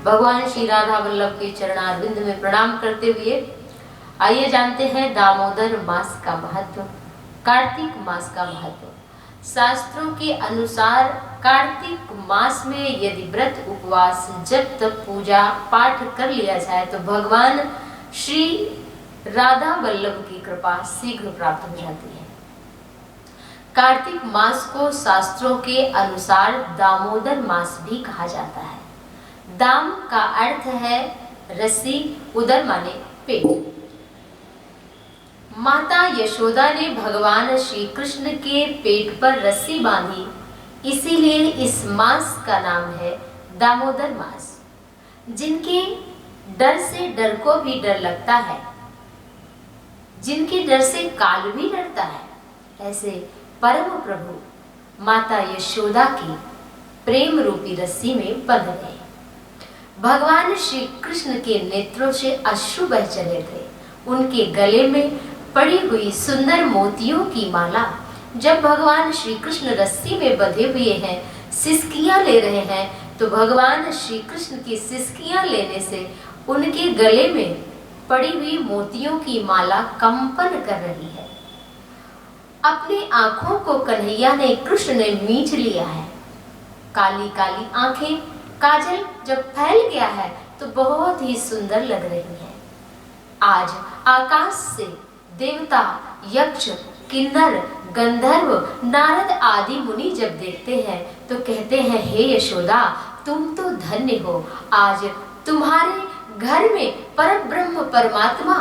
भगवान श्री राधा वल्लभ के चरणारविंद में प्रणाम करते हुए आइए जानते हैं दामोदर मास का महत्व, कार्तिक मास का महत्व। शास्त्रों के अनुसार कार्तिक मास में यदि व्रत, उपवास, जप, तप, पूजा पाठ कर लिया जाए तो भगवान श्री राधा वल्लभ की कृपा शीघ्र प्राप्त हो जाती है। कार्तिक मास को शास्त्रों के अनुसार दामोदर मास भी कहा जाता है। दाम का अर्थ है रस्सी, उदर माने पेट। माता यशोदा ने भगवान श्री कृष्ण के पेट पर रस्सी बांधी, इसीलिए इस मास का नाम है दामोदर मास। जिनके डर से डर को भी डर लगता है, जिनके डर से काल भी डरता है, ऐसे परम प्रभु माता यशोदा की प्रेम रूपी रस्सी में बंध गए। भगवान श्री कृष्ण के नेत्रों से अश्रु बह चले थे। उनके गले में पड़ी हुई सुंदर मोतियों की माला, जब भगवान श्री कृष्ण रस्सी में बंधे हुए हैं, सिसकियां ले रहे हैं, तो भगवान श्री कृष्ण की सिसकियां लेने से उनके गले में पड़ी हुई मोतियों की माला कंपन कर रही है। अपनी आंखों को कन्हैया ने, कृष्ण ने मींच लिया है। काली काली आंखें, काजल जब फैल गया है तो बहुत ही सुंदर लग रही है। आज आकाश से देवता, यक्ष, किन्नर, गंधर्व, नारद आदि मुनि जब देखते हैं तो कहते हैं, हे यशोदा, तुम तो धन्य हो। आज तुम्हारे घर में परब्रह्म परमात्मा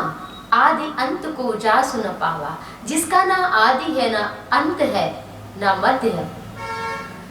आदि अंत को जा सुन पावा, जिसका ना आदि है, ना अंत है, ना मध्य है,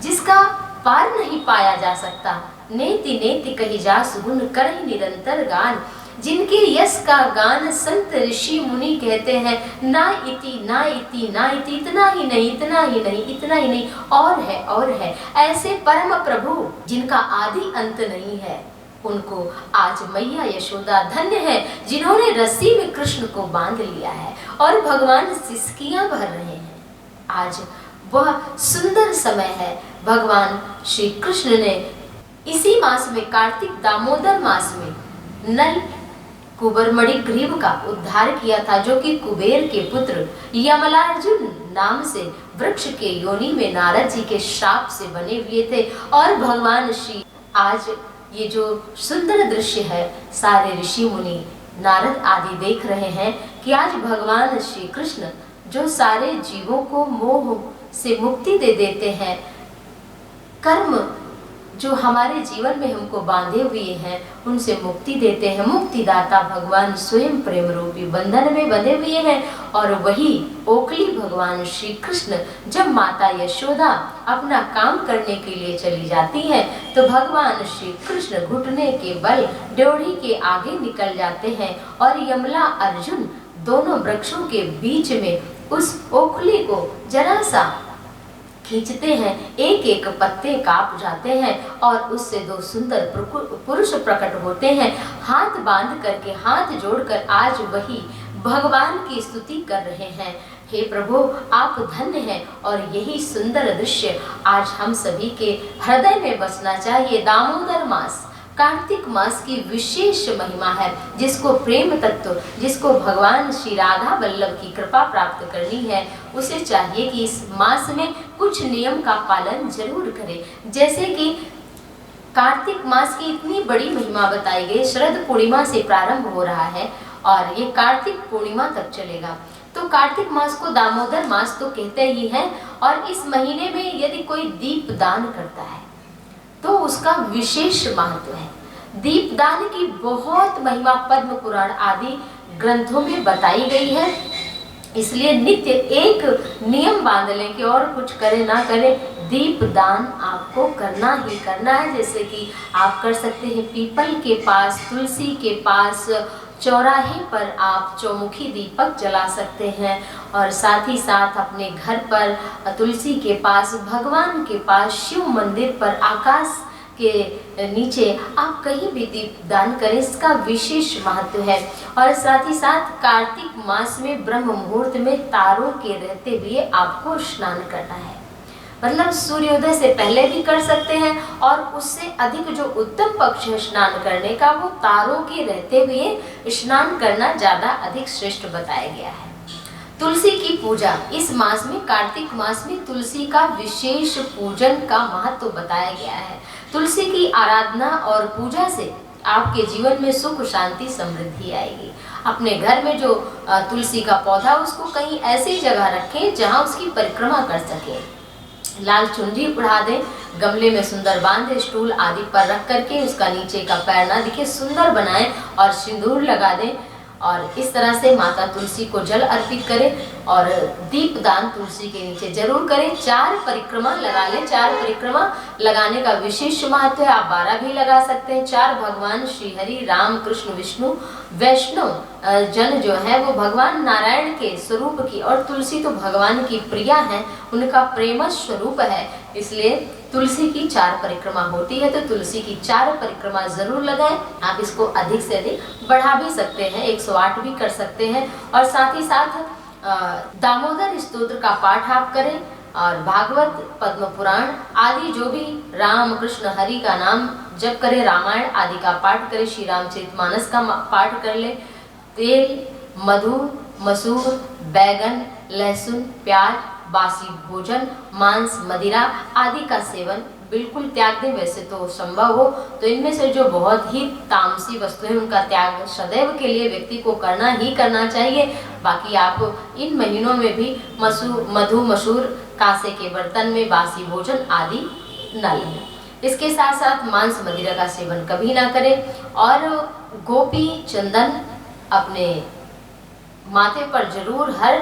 जिसका पार नहीं पाया जा सकता। नेति नेति कही जा सुगुन करहि निरंतर गान, जिनके यश का गान संत ऋषि मुनि कहते हैं, ना इति ना इति ना इति, इतना ही नहीं, इतना ही नहीं, इतना ही नहीं, और है और है। ऐसे परम प्रभु जिनका आदि अंत नहीं है, उनको आज मैया यशोदा धन्य है, जिन्होंने रस्सी में कृष्ण को बांध लिया है और भगवान सिसकियां भर रहे हैं। आज वह सुंदर समय है। भगवान श्री कृष्ण ने इसी मास में, कार्तिक दामोदर मास में, नल कुबरमणि ग्रीव का उद्धार किया था, जो कि कुबेर के पुत्र यमलार्जुन नाम से वृक्ष के योनि में नारद जी के श्राप से बने हुए थे। और भगवान श्री, आज ये जो सुंदर दृश्य है, सारे ऋषि मुनि, नारद आदि देख रहे हैं कि आज भगवान श्री कृष्ण जो सारे जीवों को मोह से मुक्ति दे देते हैं, कर्म जो हमारे जीवन में हमको बांधे हुए हैं उनसे मुक्ति देते हैं। मुक्तिदाता भगवान स्वयं प्रेम रूपी बंधन में बंधे हुए हैं। और वही ओखली भगवान श्री कृष्ण, जब माता यशोदा अपना काम करने के लिए चली जाती है तो भगवान श्री कृष्ण घुटने के बल ड्योढ़ी के आगे निकल जाते हैं और यमला अर्जुन दोनों वृक्षों के बीच में उस ओखली को जरा सा खींचते हैं, एक एक पत्ते काप जाते हैं और उससे दो सुंदर पुरुष प्रकट होते हैं। हाथ बांध करके, हाथ जोड़कर आज वही भगवान की स्तुति कर रहे हैं। हे प्रभु, आप धन्य हैं। और यही सुंदर दृश्य आज हम सभी के हृदय में बसना चाहिए। दामोदर मास, कार्तिक मास की विशेष महिमा है। जिसको प्रेम तत्व, जिसको भगवान श्री राधा वल्लभ की कृपा प्राप्त करनी है, उसे चाहिए कि इस मास में कुछ नियम का पालन जरूर करे। जैसे कि कार्तिक मास की इतनी बड़ी महिमा बताई गई, शरद पूर्णिमा से प्रारंभ हो रहा है और ये कार्तिक पूर्णिमा तक चलेगा। तो कार्तिक मास को दामोदर मास तो कहते ही हैं। और इस महीने में यदि कोई दीप दान करता है तो उसका विशेष महत्व है। दीपदान की बहुत महिमा पद्म पुराण आदि ग्रंथों में बताई गई है। इसलिए नित्य एक नियम बांध लें कि और कुछ करें ना करें, दीपदान आपको करना ही करना है। जैसे कि आप कर सकते हैं पीपल के पास, तुलसी के पास, चौराहे पर आप चौमुखी दीपक जला सकते हैं। और साथ ही साथ अपने घर पर तुलसी के पास, भगवान के पास, शिव मंदिर पर, आकाश के नीचे आप कहीं भी दीपदान करें, इसका विशेष महत्व है। और साथ ही साथ कार्तिक मास में ब्रह्म मुहूर्त में तारों के रहते हुए आपको स्नान करना है। मतलब सूर्योदय से पहले भी कर सकते हैं, और उससे अधिक जो उत्तम पक्ष है स्नान करने का, वो तारों के रहते हुए स्नान करना ज़्यादा अधिक श्रेष्ठ बताया गया है। तुलसी की पूजा इस मास में, कार्तिक मास में तुलसी का विशेष पूजन का महत्व बताया गया है। तुलसी की आराधना और पूजा से आपके जीवन में सुख, शांति, समृद्धि आएगी। अपने घर में जो तुलसी का पौधा, उसको कहीं ऐसी जगह रखें जहां उसकी परिक्रमा कर सकें। लाल चुनरी उड़ा दें, गमले में सुंदर बांधे, स्टूल आदि पर रख करके उसका नीचे का पैर ना दिखे, सुंदर बनाएं और सिंदूर लगा दें। और इस तरह से माता तुलसी को जल अर्पित करें और दीपदान तुलसी के नीचे जरूर करें। 4 परिक्रमा लगा लें। 4 परिक्रमा लगाने का विशेष महत्व है। आप 12 भी लगा सकते हैं। 4 भगवान श्री हरि, राम, कृष्ण, विष्णु, वैष्णव जन जो है वो भगवान नारायण के स्वरूप की, और तुलसी तो भगवान की प्रिया है, उनका प्रेम स्वरूप है, इसलिए तुलसी की 4 परिक्रमा होती है। तो तुलसी की 4 परिक्रमा जरूर लगाएं। आप इसको अधिक से अधिक बढ़ा भी सकते हैं, 108 भी कर सकते हैं। और साथ ही साथ दामोदर स्तोत्र का पाठ आप करें, और भागवत, पद्म पुराण आदि जो भी राम, कृष्ण, हरि का नाम जप करें, रामायण आदि का पाठ करें, श्री रामचरितमानस का पाठ कर ले। तेल, मधु, मसूर, बैगन, लहसुन, प्याज, बासी भोजन, मांस, मदिरा आदि का सेवन बिल्कुल त्याग दें। वैसे तो संभव हो तो इनमें से जो बहुत ही तामसी वस्तु है उनका त्याग सदैव के लिए व्यक्ति को करना ही करना चाहिए। बाकी आप इन महीनों में भी मधु, मसूर, कांसे के बर्तन में बासी भोजन आदि न लें। इसके साथ साथ मांस, मदिरा का सेवन कभी ना करें। और गोपी चंदन अपने माथे पर जरूर हर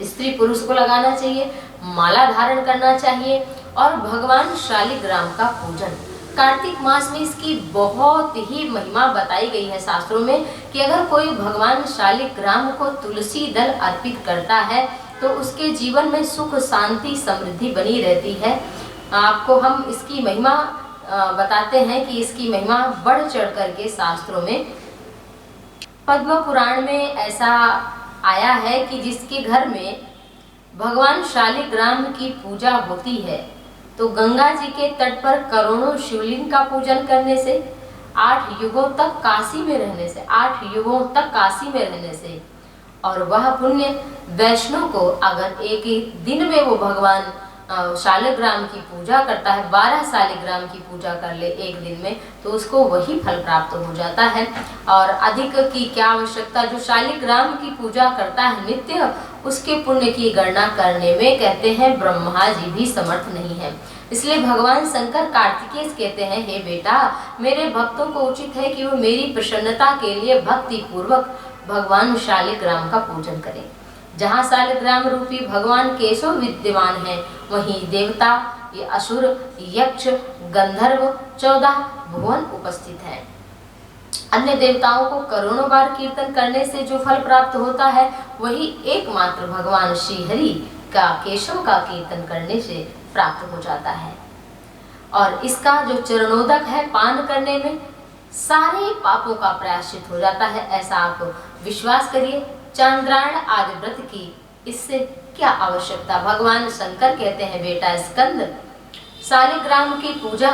स्त्री पुरुष को लगाना चाहिए, माला धारण करना चाहिए। और भगवान शालिग्राम का पूजन, कार्तिक मास में इसकी बहुत ही महिमा बताई गई है शास्त्रों में कि अगर कोई भगवान शालिग्राम को तुलसी दल अर्पित करता है तो उसके जीवन में सुख, शांति, समृद्धि बनी रहती है। आपको हम इसकी महिमा बताते हैं कि इसकी महिमा बढ़ चढ़ करके शास्त्रों में, पद्म पुराण में ऐसा आया है कि जिसके घर में भगवान शालिग्राम की पूजा होती है तो गंगा जी के तट पर करोड़ों शिवलिंग का पूजन करने से, 8 युगों तक काशी में रहने से, 8 युगों तक काशी में रहने से, और वह पुण्य वैष्णव को अगर एक ही दिन में वो भगवान शालिग्राम की पूजा करता है, 12 शालिग्राम की पूजा कर ले एक दिन में, तो उसको वही फल प्राप्त हो जाता है। और अधिक की क्या आवश्यकता, जो शालिग्राम की पूजा करता है नित्य, उसके पुण्य की गणना करने में कहते हैं ब्रह्मा जी भी समर्थ नहीं है। इसलिए भगवान शंकर कार्तिकेय कहते हैं, हे बेटा, मेरे भक्तों को उचित है कि वो मेरी प्रसन्नता के लिए भक्ति पूर्वक भगवान शालिग्राम का पूजन करें। जहाँ शालिग्राम रूपी भगवान केशव विद्यमान है, वहीं देवता, ये असुर, यक्ष, गंधर्व 14 भुवन उपस्थित हैं। अन्य देवताओं को करोड़ों बार कीर्तन करने से जो फल प्राप्त होता है, वही एकमात्र भगवान श्री हरि का, केशव का कीर्तन करने से प्राप्त हो जाता है। और इसका जो चरणोदक है, पान करने में सारे पापों का प्रायश्चित हो जाता है, ऐसा आप विश्वास करिए। चांद्रायण आदि व्रत की इससे क्या आवश्यकता। भगवान शंकर कहते हैं, बेटा स्कंद, शालिग्राम की पूजा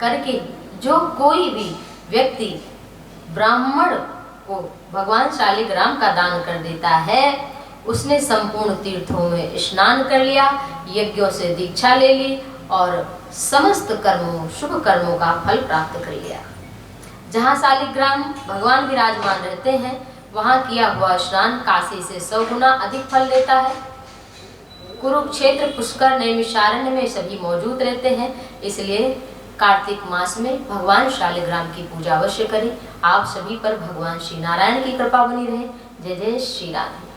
करके जो कोई भी व्यक्ति ब्राह्मण को भगवान शालिग्राम का दान कर देता है, उसने संपूर्ण तीर्थों में स्नान कर लिया, यज्ञों से दीक्षा ले ली और समस्त कर्मों, शुभ कर्मों का फल प्राप्त कर लिया। जहाँ शालिग्राम भगवान विराजमान रहते हैं, वहाँ किया हुआ स्नान काशी से 100 गुना अधिक फल देता है। कुरुक्षेत्र, पुष्कर, नैमिषारण्य में सभी मौजूद रहते हैं। इसलिए कार्तिक मास में भगवान शालिग्राम की पूजा अवश्य करें। आप सभी पर भगवान श्री नारायण की कृपा बनी रहे। जय जय श्री राधे।